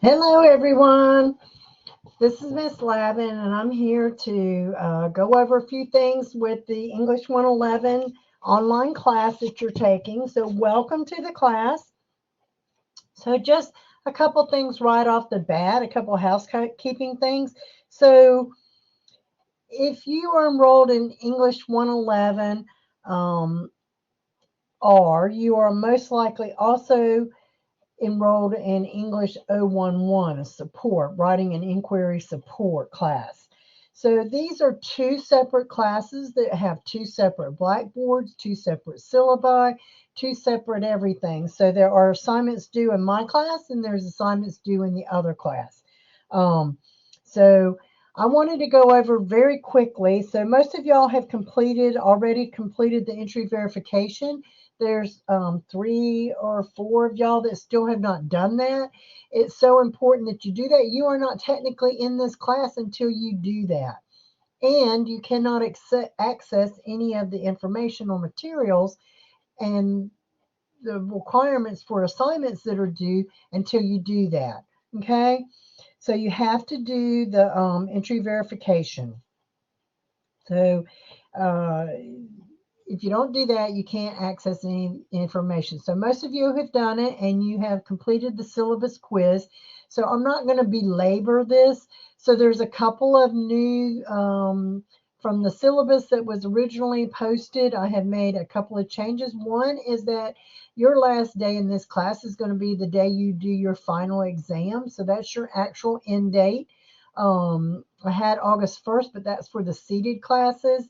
Hello, everyone. This is Miss Lavin, and I'm here to go over a few things with the English 111 online class that you're taking. So, welcome to the class. So, just a couple things right off the bat, a couple housekeeping things. So, if you are enrolled in English 111, um, or you are most likely also enrolled in English 011, a support, writing and inquiry support class. So these are two separate classes that have two separate blackboards, two separate syllabi, two separate everything. So there are assignments due in my class and there's assignments due in the other class. So I wanted to go over very quickly. So most of y'all have already completed the entry verification. There's 3 or 4 of y'all that still have not done that. It's so important that you do that. You are not technically in this class until you do that. And you cannot access any of the information or materials and the requirements for assignments that are due until you do that. Okay? So you have to do the entry verification. So uh, if you don't do that, you can't access any information. So most of you have done it and you have completed the syllabus quiz. So I'm not going to belabor this. So there's a couple of new from the syllabus that was originally posted. I have made a couple of changes. One is that your last day in this class is going to be the day you do your final exam. So that's your actual end date. I had August 1st, but that's for the seated classes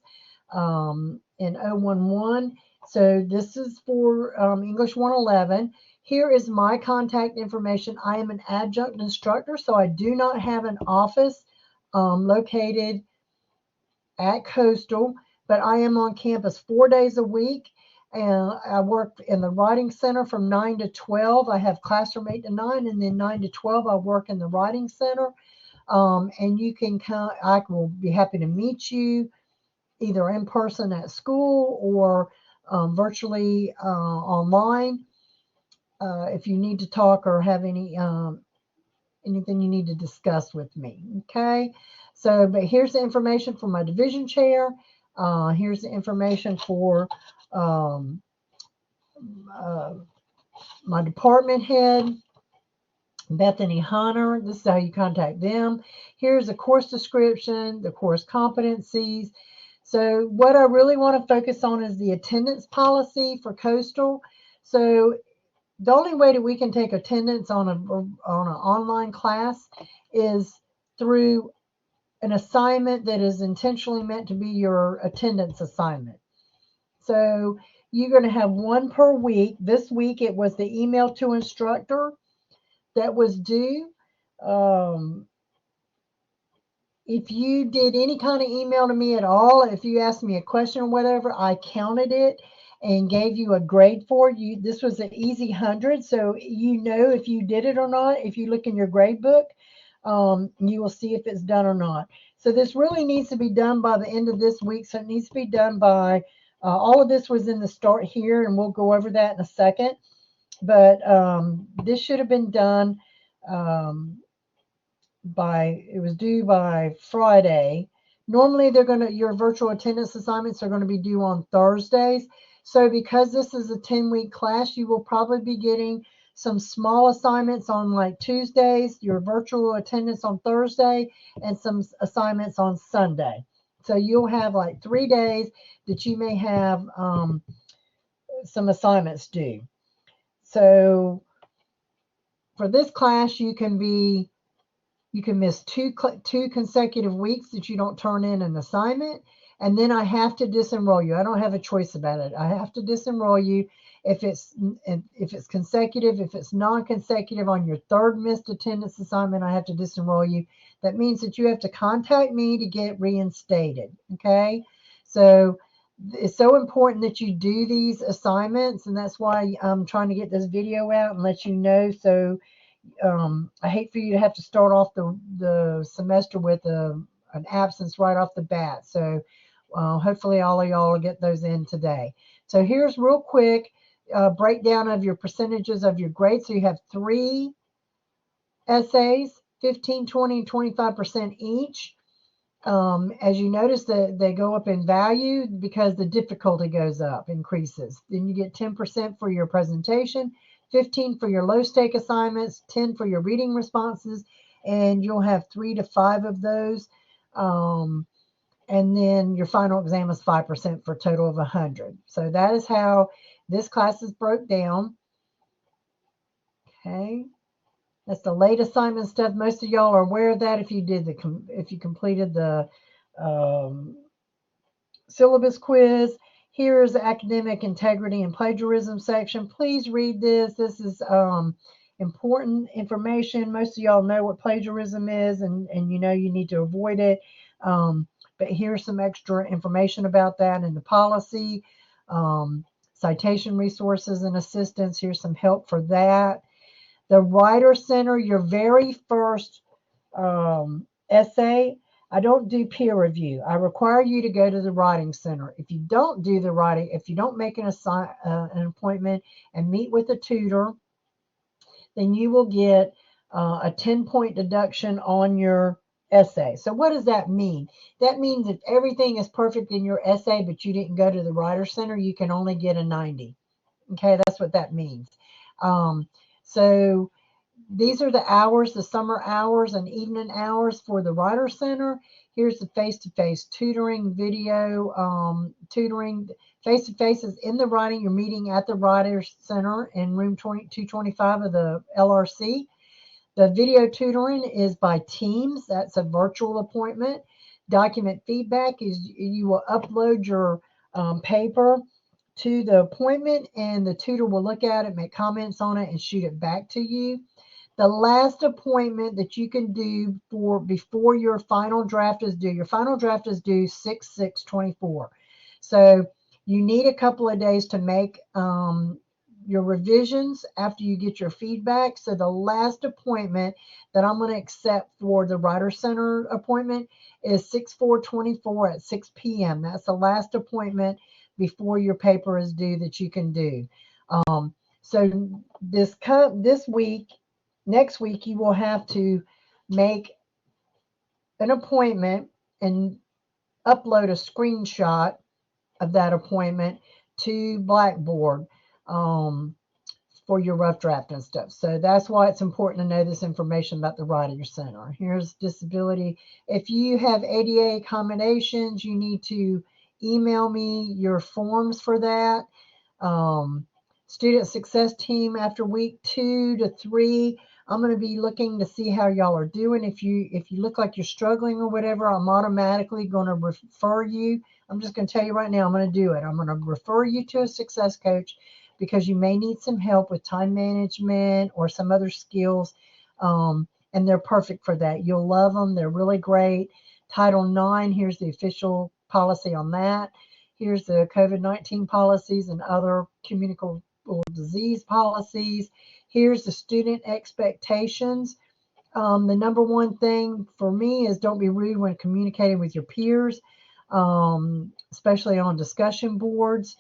in 011. So this is for English 111. Here is my contact information. I am an adjunct instructor, so I do not have an office located at Coastal, but I am on campus 4 days a week. And I work in the writing center from 9 to 12. I have classroom 8 to 9, and then 9 to 12, I work in the writing center. And you can come, I will be happy to meet you either in person at school or virtually online if you need to talk or have anything you need to discuss with me. Okay, so but here's the information for my division chair. Here's the information for um, uh, my department head, Bethany Hunter. This is how you contact them. Here's a course description, the course competencies. So what I really want to focus on is the attendance policy for Coastal. So the only way that we can take attendance on an online class is through an assignment that is intentionally meant to be your attendance assignment. So you're going to have one per week. This week it was the email to instructor that was due. Um, if you did any kind of email to me at all, if you asked me a question or whatever, I counted it and gave you a grade for you. This was an easy 100, so you know if you did it or not. If you look in your grade book, you will see if it's done or not. So this really needs to be done by the end of this week. So it needs to be done by, all of this was in the start here, and we'll go over that in a second. But this should have been done um, it was due by Friday. Normally your virtual attendance assignments are going to be due on Thursdays. So because this is a 10-week class, you will probably be getting some small assignments on like Tuesdays, your virtual attendance on Thursday, and some assignments on Sunday. So you'll have like 3 days that you may have some assignments due. So for this class, you can miss two consecutive weeks that you don't turn in an assignment, and then I have to disenroll you. I don't have a choice about it. I have to disenroll you if it's consecutive. If it's non-consecutive on your third missed attendance assignment, I have to disenroll you. That means that you have to contact me to get reinstated. Okay, so it's so important that you do these assignments, and that's why I'm trying to get this video out and let you know. So I hate for you to have to start off the semester with an absence right off the bat. So hopefully all of y'all will get those in today. So here's real quick breakdown of your percentages of your grades. So you have 3 essays, 15, 20, and 25% each. As you notice that they go up in value because the difficulty goes up, increases. Then you get 10% for your presentation, 15 for your low stake assignments, 10 for your reading responses, and you'll have 3 to 5 of those. And then your final exam is 5% for a total of 100. So that is how this class is broke down. Okay. That's the late assignment stuff. Most of y'all are aware of that if you completed the syllabus quiz. Here's the academic integrity and plagiarism section. Please read this. This is important information. Most of y'all know what plagiarism is, and you know you need to avoid it. But here's some extra information about that in the policy. Citation resources and assistance. Here's some help for that. The Writer Center, your very first essay, I don't do peer review. I require you to go to the Writing Center. If you don't do the writing, if you don't make an appointment and meet with a tutor, then you will get a 10-point deduction on your essay. So what does that mean? That means if everything is perfect in your essay, but you didn't go to the Writer Center, you can only get a 90. Okay, that's what that means. So these are the hours, the summer hours and evening hours for the Writer Center. Here's the face-to-face tutoring, video tutoring. Face-to-face is in the writing. You're meeting at the Writer Center in room 225 of the LRC. The video tutoring is by Teams. That's a virtual appointment. Document feedback is you will upload your paper to the appointment, and the tutor will look at it, make comments on it, and shoot it back to you. The last appointment that you can do before your final draft is due. Your final draft is due 6/6/24. So you need a couple of days to make your revisions after you get your feedback. So the last appointment that I'm going to accept for the Writer Center appointment is 6/4/24 at 6 p.m. That's the last appointment before your paper is due that you can do. So this week, next week, you will have to make an appointment and upload a screenshot of that appointment to Blackboard for your rough draft and stuff. So that's why it's important to know this information about the Writing Center. Here's disability. If you have ADA accommodations, you need to email me your forms for that. Student success team after week 2 to 3. I'm going to be looking to see how y'all are doing. If you look like you're struggling or whatever, I'm automatically going to refer you. I'm just going to tell you right now, I'm going to do it. I'm going to refer you to a success coach because you may need some help with time management or some other skills. And they're perfect for that. You'll love them. They're really great. Title IX, here's the official policy on that. Here's the COVID-19 policies and other communicable disease policies. Here's the student expectations. The number one thing for me is don't be rude when communicating with your peers, especially on discussion boards.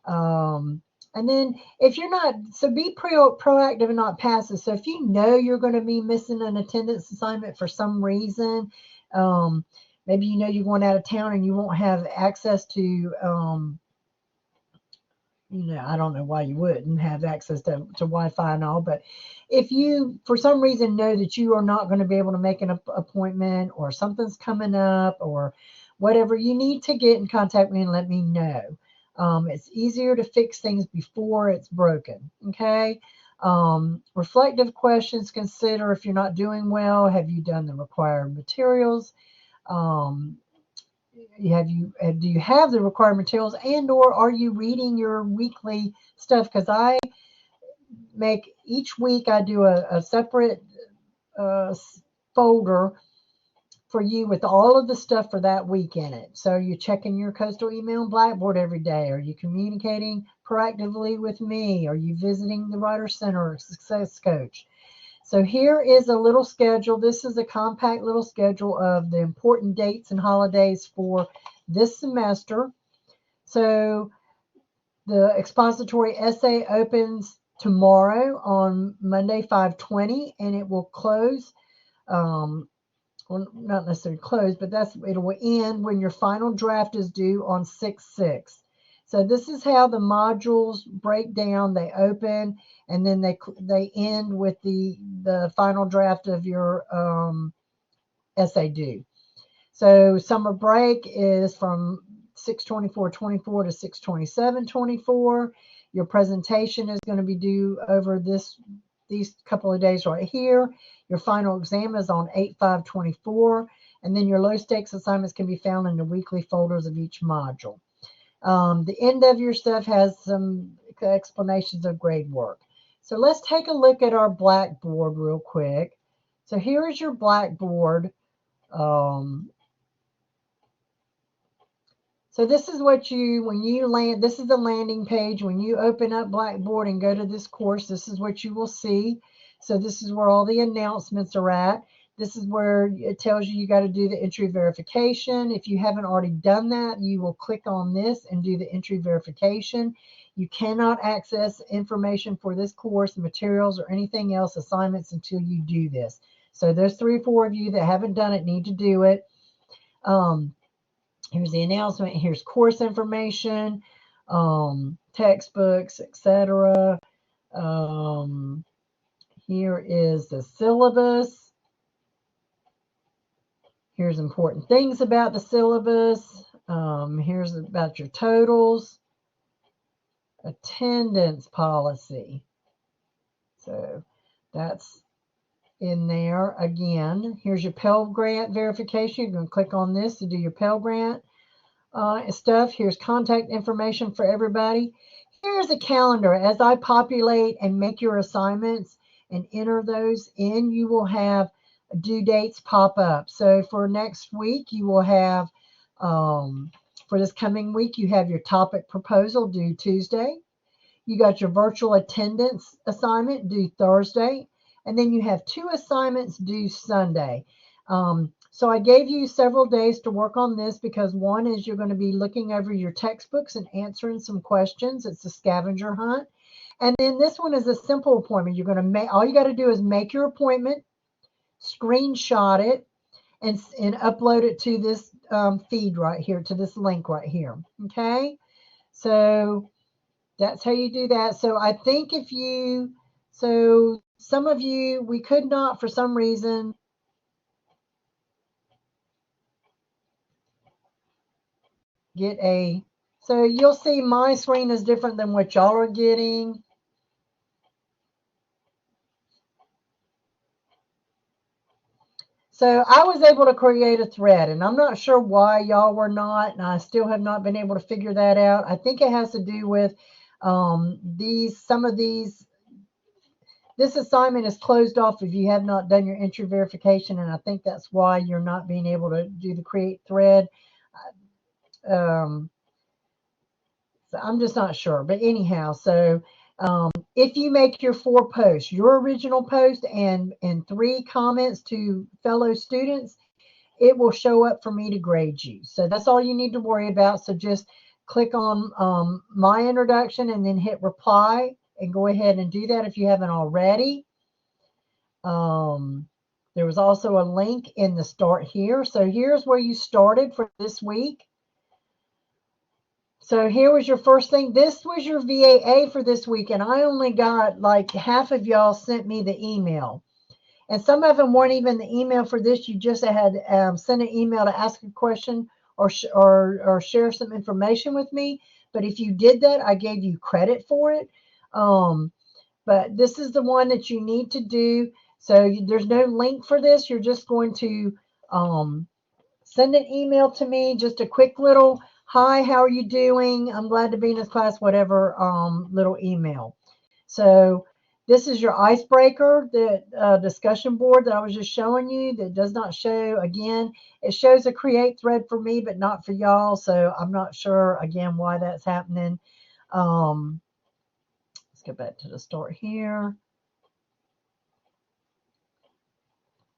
And then if you're not, so be proactive and not passive. So if you know you're going to be missing an attendance assignment for some reason, maybe you know you're going out of town and you won't have access to, I don't know why you wouldn't have access to Wi-Fi and all, but if you, for some reason, know that you are not going to be able to make an appointment or something's coming up or whatever, you need to get in contact with me and let me know. It's easier to fix things before it's broken, okay? Reflective questions, consider if you're not doing well, have you done the required materials? Do you have the required materials, and or are you reading your weekly stuff? Because I make each week I do a separate folder for you with all of the stuff for that week in it. So you're checking your coastal email and Blackboard every day. Are you communicating proactively with me? Are you visiting the Writer Center or Success Coach? So here is a little schedule. This is a compact little schedule of the important dates and holidays for this semester. So the expository essay opens tomorrow on Monday 5/20, and it will close. Well, not necessarily close, but it will end when your final draft is due on 6/6. So this is how the modules break down. They open and then they end with the final draft of your essay due. So summer break is from 6/24/24 to 6/27/24. Your presentation is going to be due over these couple of days right here. Your final exam is on 8/5/24, and then your low stakes assignments can be found in the weekly folders of each module. The end of your stuff has some explanations of grade work. So let's take a look at our Blackboard real quick. So here is your Blackboard. So this is what when you land, this is the landing page. When you open up Blackboard and go to this course, this is what you will see. So this is where all the announcements are at. This is where it tells you got to do the entry verification. If you haven't already done that, you will click on this and do the entry verification. You cannot access information for this course, materials, or anything else, assignments, until you do this. So there's 3 or 4 of you that haven't done it, need to do it. Here's the announcement. Here's course information, textbooks, etc. Here is the syllabus. Here's important things about the syllabus. Here's about your totals. Attendance policy. So that's in there again. Here's your Pell Grant verification. You're going to click on this to do your Pell Grant stuff. Here's contact information for everybody. Here's a calendar. As I populate and make your assignments and enter those in, you will have due dates pop up. So for next week, you will have, for this coming week, you have your topic proposal due Tuesday. You got your virtual attendance assignment due Thursday. And then you have 2 assignments due Sunday. So I gave you several days to work on this because one is you're going to be looking over your textbooks and answering some questions. It's a scavenger hunt. And then this one is a simple appointment. You're going to make, all you got to do is make your appointment, screenshot it, and upload it to this feed right here, to this link right here. Okay? So that's how you do that. So I think some of you, we could not, for some reason, so you'll see my screen is different than what y'all are getting. So I was able to create a thread, and I'm not sure why y'all were not, and I still have not been able to figure that out. I think it has to do with this assignment is closed off if you have not done your entry verification, and I think that's why you're not being able to do the create thread. So I'm just not sure, but anyhow, so if you make your 4 posts, your original post and 3 comments to fellow students, it will show up for me to grade you. So that's all you need to worry about. So just click on my introduction and then hit reply and go ahead and do that if you haven't already. There was also a link in the start here. So here's where you started for this week. So here was your first thing. This was your VAA for this week, and I only got like half of y'all sent me the email. And some of them weren't even the email for this. You just had sent an email to ask a question or share some information with me. But if you did that, I gave you credit for it. But this is the one that you need to do. So there's no link for this. You're just going to send an email to me, just a quick little, hi, how are you doing? I'm glad to be in this class, whatever little email. So this is your icebreaker, the discussion board that I was just showing you that does not show, again, it shows a create thread for me, but not for y'all. So I'm not sure, again, why that's happening. Let's go back to the start here.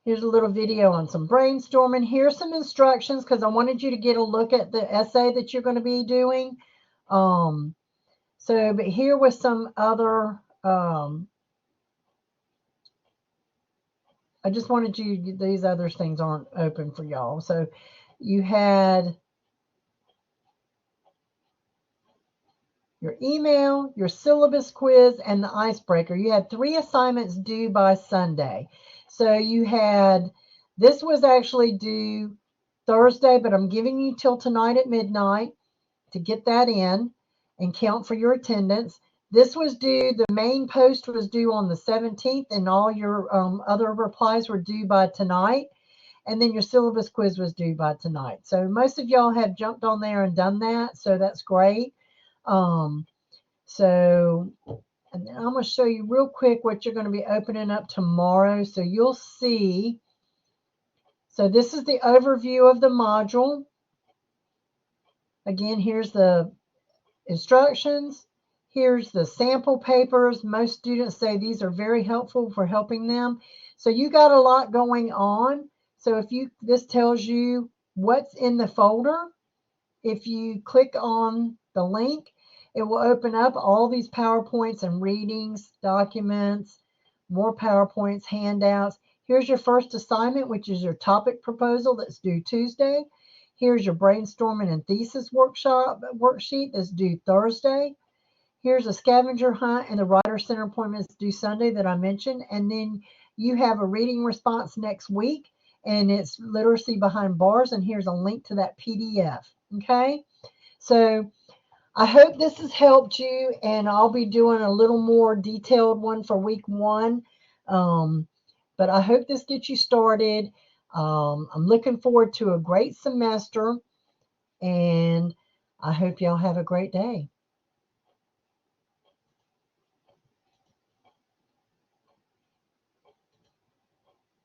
Here's a little video on some brainstorming. Here's some instructions because I wanted you to get a look at the essay that you're going to be doing. But here was some other I just wanted you, these other things aren't open for y'all. So you had your email, your syllabus quiz, and the icebreaker. You had 3 assignments due by Sunday. So you had, this was actually due Thursday, but I'm giving you till tonight at midnight to get that in and count for your attendance. This was due, the main post was due on the 17th, and all your other replies were due by tonight. And then your syllabus quiz was due by tonight. So most of y'all have jumped on there and done that. So that's great. So, and then I'm going to show you real quick what you're going to be opening up tomorrow. So you'll see. So this is the overview of the module. Again, here's the instructions. Here's the sample papers. Most students say these are very helpful for helping them. So you got a lot going on. So if you, this tells you what's in the folder. If you click on the link, it will open up all these PowerPoints and readings, documents, more PowerPoints, handouts. Here's your first assignment, which is your topic proposal that's due Tuesday. Here's your brainstorming and thesis worksheet that's due Thursday. Here's a scavenger hunt and the writer center appointments due Sunday that I mentioned. And then you have a reading response next week, and it's literacy behind bars. And here's a link to that PDF. Okay, so I hope this has helped you, and I'll be doing a little more detailed one for week 1. But I hope this gets you started. I'm looking forward to a great semester, and I hope y'all have a great day.